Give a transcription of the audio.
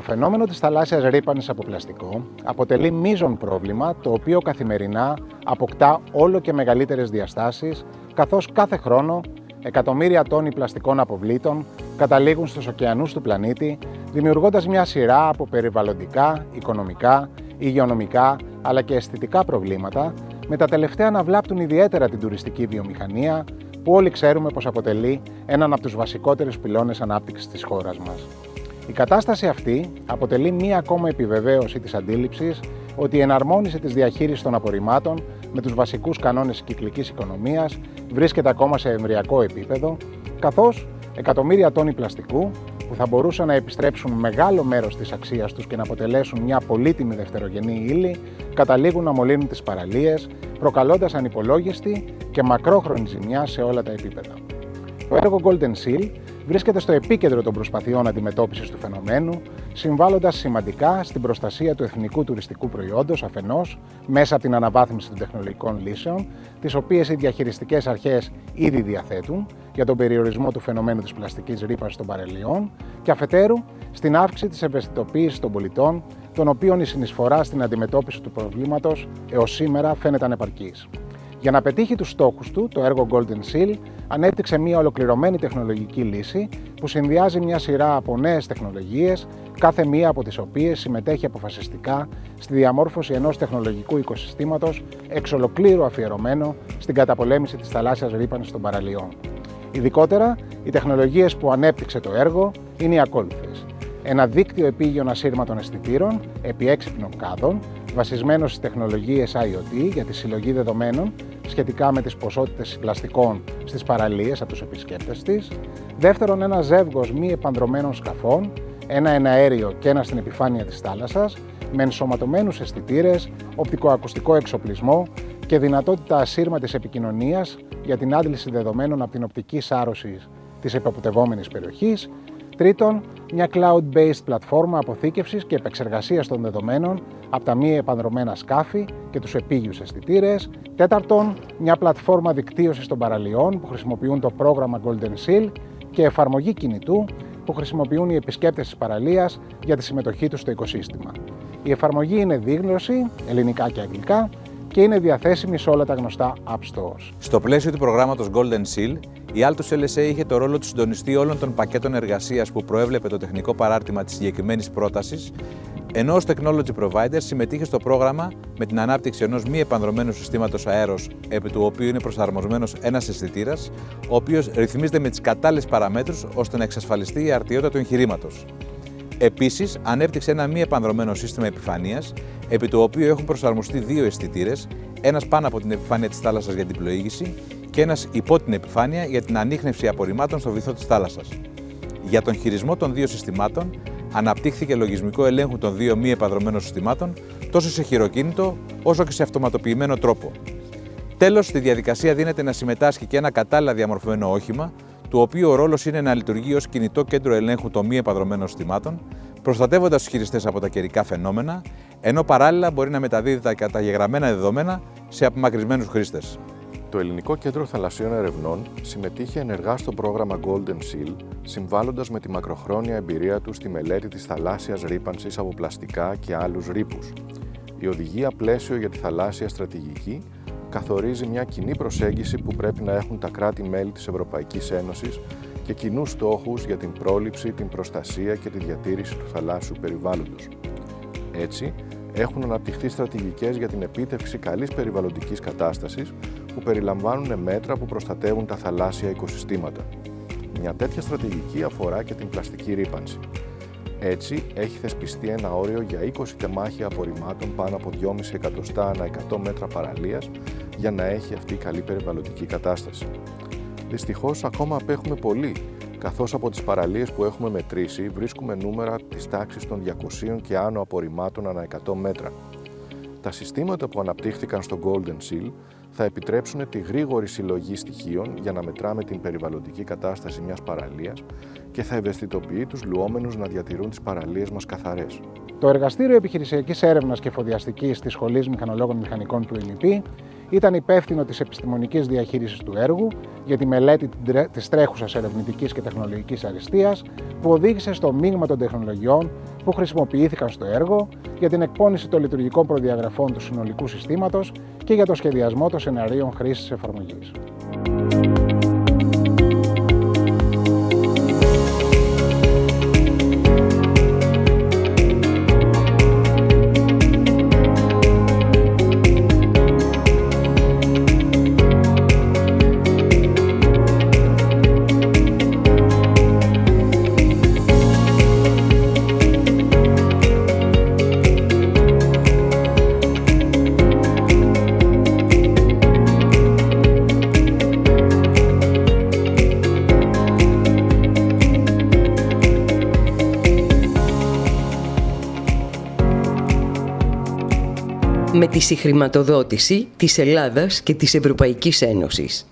φαινόμενο της θαλάσσιας ρύπανσης από πλαστικό αποτελεί μείζον πρόβλημα το οποίο καθημερινά αποκτά όλο και μεγαλύτερες διαστάσεις, καθώς κάθε χρόνο εκατομμύρια τόνοι πλαστικών αποβλήτων καταλήγουν στους ωκεανούς του πλανήτη, δημιουργώντας μια σειρά από περιβαλλοντικά, οικονομικά, υγειονομικά αλλά και αισθητικά προβλήματα, με τα τελευταία να βλάπτουν ιδιαίτερα την τουριστική βιομηχανία, που όλοι ξέρουμε πως αποτελεί έναν από τους βασικότερους πυλώνες ανάπτυξης της χώρας μας. Η κατάσταση αυτή αποτελεί μία ακόμα επιβεβαίωση της αντίληψης ότι η εναρμόνιση της διαχείρισης των απορριμμάτων με τους βασικούς κανόνες κυκλικής οικονομίας βρίσκεται ακόμα σε εμβρυακό επίπεδο, καθώς εκατομμύρια τόνοι πλαστικού, που θα μπορούσαν να επιστρέψουν μεγάλο μέρος της αξίας τους και να αποτελέσουν μια πολύτιμη δευτερογενή ύλη, καταλήγουν να μολύνουν τις παραλίες, προκαλώντας ανυπολόγιστη και μακρόχρονη ζημιά σε όλα τα επίπεδα. Το έργο Golden Seal βρίσκεται στο επίκεντρο των προσπαθειών αντιμετώπισης του φαινομένου, συμβάλλοντας σημαντικά στην προστασία του εθνικού τουριστικού προϊόντος αφενός, μέσα από την αναβάθμιση των τεχνολογικών λύσεων, τις οποίες οι διαχειριστικές αρχές ήδη διαθέτουν για τον περιορισμό του φαινομένου της πλαστικής ρύπανσης των παραλιών, και αφετέρου στην αύξηση της ευαισθητοποίησης των πολιτών, των οποίων η συνεισφορά στην αντιμετώπιση του προβλήματος έως σήμερα φαίνεται ανεπαρκής. Για να πετύχει τους στόχους του, το έργο Golden Seal ανέπτυξε μια ολοκληρωμένη τεχνολογική λύση που συνδυάζει μια σειρά από νέες τεχνολογίες, κάθε μία από τις οποίες συμμετέχει αποφασιστικά στη διαμόρφωση ενός τεχνολογικού οικοσυστήματος εξ ολοκλήρου αφιερωμένο στην καταπολέμηση της θαλάσσιας ρύπανσης των παραλιών. Ειδικότερα, οι τεχνολογίες που ανέπτυξε το έργο είναι οι ακόλουθες. Ένα δίκτυο επίγειων ασύρματων αισθητήρων επί έξυπνων κάδων, βασισμένο στις τεχνολογίες IoT για τη συλλογή δεδομένων σχετικά με τις ποσότητες πλαστικών στις παραλίες από τους επισκέπτες της. Δεύτερον, ένα ζεύγος μη επανδρωμένων σκαφών, ένα εναέριο και ένα στην επιφάνεια της θάλασσας, με ενσωματωμένους αισθητήρες, οπτικοακουστικό εξοπλισμό και δυνατότητα ασύρματης επικοινωνίας για την άντληση δεδομένων από την οπτική σάρωση της εποπτευόμενης περιοχής. Τρίτον, μια cloud-based πλατφόρμα αποθήκευσης και επεξεργασίας των δεδομένων από τα μη επανδρωμένα σκάφη και τους επίγειους αισθητήρες. Τέταρτον, μια πλατφόρμα δικτύωσης των παραλιών που χρησιμοποιούν το πρόγραμμα Golden Seal και εφαρμογή κινητού που χρησιμοποιούν οι επισκέπτες της παραλίας για τη συμμετοχή τους στο οικοσύστημα. Η εφαρμογή είναι δίγλωση, ελληνικά και αγγλικά, και είναι διαθέσιμη σε όλα τα γνωστά App Stores. Στο πλαίσιο του προγράμματος Golden Seal, η Altus LSA είχε το ρόλο του συντονιστή όλων των πακέτων εργασίας που προέβλεπε το τεχνικό παράρτημα της συγκεκριμένης πρότασης, ενώ ως Technology Provider συμμετείχε στο πρόγραμμα με την ανάπτυξη ενός μη επανδρωμένου συστήματος αέρος, επί του οποίου είναι προσαρμοσμένος ένας αισθητήρας, ο οποίος ρυθμίζεται με τις κατάλληλες παραμέτρους ώστε να εξασφαλιστεί η αρτιότητα του εγχειρήματος. Επίσης, ανέπτυξε ένα μη επανδρωμένο σύστημα επιφανείας, επί του οποίου έχουν προσαρμοστεί δύο αισθητήρες, ένας πάνω από την επιφάνεια της θάλασσας για την πλοήγηση και ένας υπό την επιφάνεια για την ανίχνευση απορριμμάτων στο βυθό της θάλασσας. Για τον χειρισμό των δύο συστημάτων, αναπτύχθηκε λογισμικό ελέγχου των δύο μη επανδρωμένων συστημάτων τόσο σε χειροκίνητο όσο και σε αυτοματοποιημένο τρόπο. Τέλος, στη διαδικασία δίνεται να συμμετάσχει και ένα κατάλληλα διαμορφωμένο όχημα, του οποίου ο ρόλος είναι να λειτουργεί ως κινητό κέντρο ελέγχου των μη επανδρωμένων συστημάτων, προστατεύοντας τους χειριστές από τα καιρικά φαινόμενα, ενώ παράλληλα μπορεί να μεταδίδει τα καταγεγραμμένα δεδομένα σε απομακρυσμένους χρήστες. Το Ελληνικό Κέντρο Θαλασσίων Ερευνών συμμετείχε ενεργά στο πρόγραμμα Golden Seal, συμβάλλοντας με τη μακροχρόνια εμπειρία του στη μελέτη της θαλάσσιας ρύπανσης από πλαστικά και άλλους ρήπους. Η οδηγία πλαίσιο για τη θαλάσσια στρατηγική καθορίζει μια κοινή προσέγγιση που πρέπει να έχουν τα κράτη-μέλη της Ευρωπαϊκής Ένωσης και κοινούς στόχους για την πρόληψη, την προστασία και τη διατήρηση του θαλάσσιου περιβάλλοντος. Έτσι, έχουν αναπτυχθεί στρατηγικές για την επίτευξη καλής περιβαλλοντικής κατάστασης που περιλαμβάνουν μέτρα που προστατεύουν τα θαλάσσια οικοσυστήματα. Μια τέτοια στρατηγική αφορά και την πλαστική ρύπανση. Έτσι, έχει θεσπιστεί ένα όριο για 20 τεμάχια απορριμμάτων πάνω από 2,5 εκατοστά ανά 100 μέτρα παραλίας για να έχει αυτή καλή περιβαλλοντική κατάσταση. Δυστυχώς, ακόμα απέχουμε πολύ, καθώς από τις παραλίες που έχουμε μετρήσει βρίσκουμε νούμερα της τάξης των 200 και άνω απορριμμάτων ανά 100 μέτρα. Τα συστήματα που αναπτύχθηκαν στο Golden Seal θα επιτρέψουν τη γρήγορη συλλογή στοιχείων για να μετράμε την περιβαλλοντική κατάσταση μιας παραλίας και θα ευαισθητοποιεί τους λουόμενους να διατηρούν τις παραλίες μας καθαρές. Το Εργαστήριο Επιχειρησιακής Έρευνας και Εφοδιαστικής της Σχολής Μηχανολόγων Μηχανικών του ΕΛΥΠΗ ήταν υπεύθυνο της επιστημονικής διαχείρισης του έργου για τη μελέτη της τρέχουσας ερευνητικής και τεχνολογικής αριστείας που οδήγησε στο μείγμα των τεχνολογιών που χρησιμοποιήθηκαν στο έργο, για την εκπόνηση των λειτουργικών προδιαγραφών του συνολικού συστήματος και για το σχεδιασμό των σεναρίων χρήσης εφαρμογής. Με τη συγχρηματοδότηση της Ελλάδας και της Ευρωπαϊκής Ένωσης.